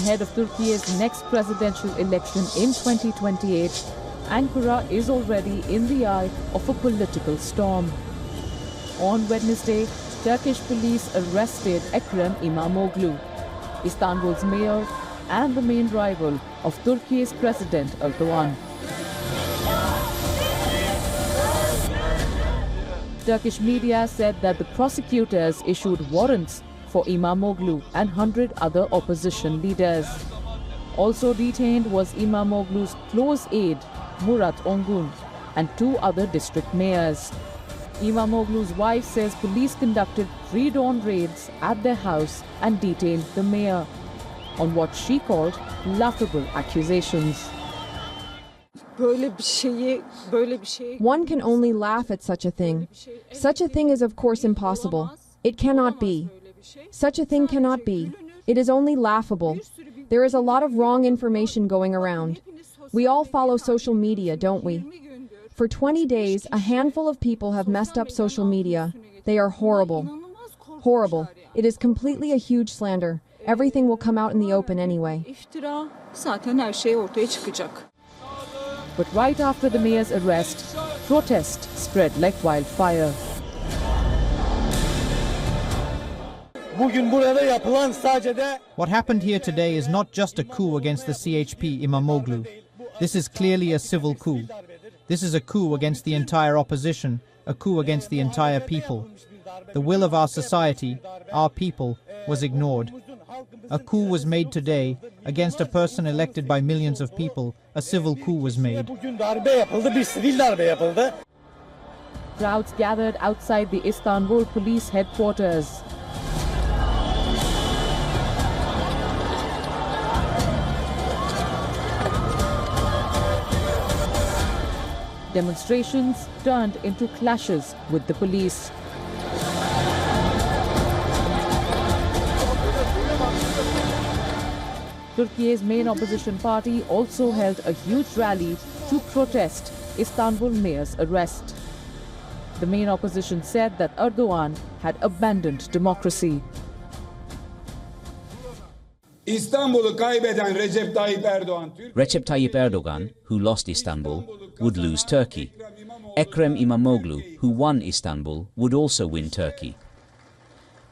ahead of Turkey's next presidential election in 2028, Ankara is already in the eye of a political storm. On Wednesday, Turkish police arrested Ekrem İmamoğlu, Istanbul's mayor and the main rival of Turkey's President Erdogan. Turkish media said that the prosecutors issued warrants for İmamoğlu and 100 other opposition leaders. Also detained was İmamoğlu's close aide, Murat Ongun, and 2 other district mayors. İmamoğlu's wife says police conducted pre-dawn raids at their house and detained the mayor on what she called laughable accusations. One can only laugh at such a thing. Such a thing is of course impossible. It cannot be. Such a thing cannot be. It is only laughable. There is a lot of wrong information going around. We all follow social media, don't we? For 20 days, a handful of people have messed up social media. They are horrible. Horrible. It is completely a huge slander. Everything will come out in the open anyway. But right after the mayor's arrest, protest spread like wildfire. What happened here today is not just a coup against the CHP İmamoğlu. This is clearly a civil coup. This is a coup against the entire opposition, a coup against the entire people. The will of our society, our people, was ignored. A coup was made today against a person elected by millions of people. A civil coup was made. Crowds gathered outside the Istanbul police headquarters. Demonstrations turned into clashes with the police. Turkey's main opposition party also held a huge rally to protest Istanbul mayor's arrest. The main opposition said that Erdogan had abandoned democracy. Recep Tayyip Erdogan, who lost Istanbul, would lose Turkey. Ekrem İmamoğlu, who won Istanbul, would also win Turkey.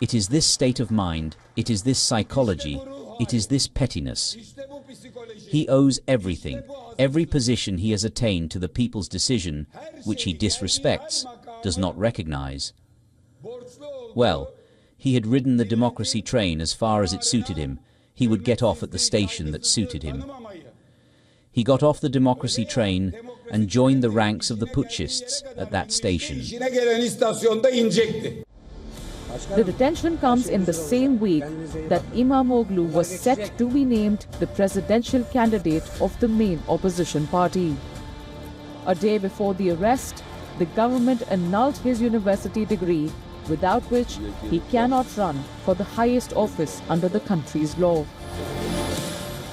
It is this state of mind, it is this psychology, it is this pettiness. He owes everything, every position he has attained to the people's decision, which he disrespects, does not recognize. Well, he had ridden the democracy train as far as it suited him. He would get off at the station that suited him. He got off the democracy train and joined the ranks of the putschists at that station. The detention comes in the same week that İmamoğlu was set to be named the presidential candidate of the main opposition party. A day before the arrest, the government annulled his university degree, without which he cannot run for the highest office under the country's law.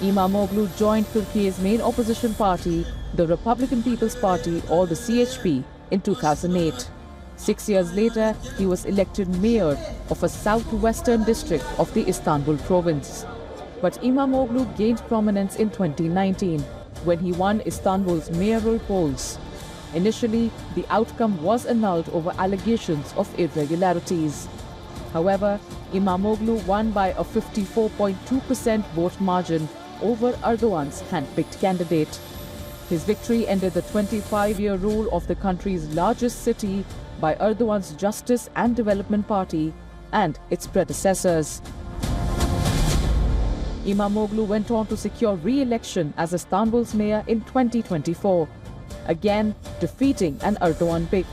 İmamoğlu joined Turkey's main opposition party, the Republican People's Party or the CHP, in 2008. 6 years later, he was elected mayor of a southwestern district of the Istanbul province. But İmamoğlu gained prominence in 2019 when he won Istanbul's mayoral polls. Initially, the outcome was annulled over allegations of irregularities. However, İmamoğlu won by a 54.2% vote margin over Erdogan's hand-picked candidate. His victory ended the 25-year rule of the country's largest city by Erdogan's Justice and Development Party and its predecessors. İmamoğlu went on to secure re-election as Istanbul's mayor in 2024, again defeating an Erdogan pick.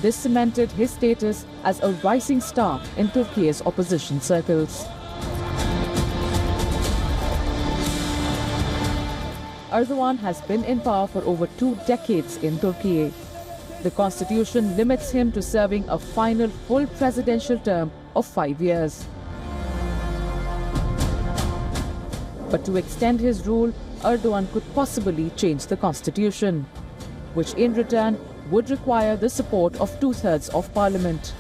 This cemented his status as a rising star in Turkey's opposition circles. Erdogan has been in power for over 2 decades in Turkey. The constitution limits him to serving a final full presidential term of 5 years. But to extend his rule, Erdogan could possibly change the constitution, which in return would require the support of 2/3 of parliament.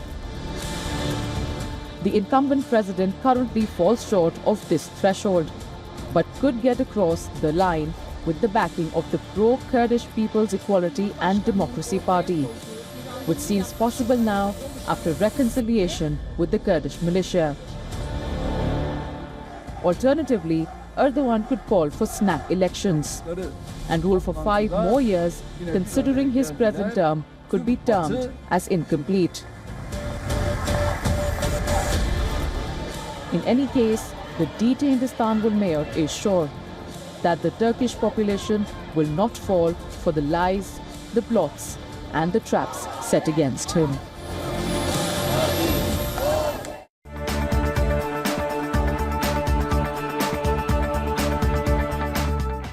The incumbent president currently falls short of this threshold. but could get across the line with the backing of the pro-Kurdish People's Equality and Democracy Party, which seems possible now after reconciliation with the Kurdish militia. Alternatively, Erdogan could call for snap elections and rule for 5 more years, considering his present term could be termed as incomplete. In any case, the detained Istanbul mayor is sure that the Turkish population will not fall for the lies, the plots, and the traps set against him.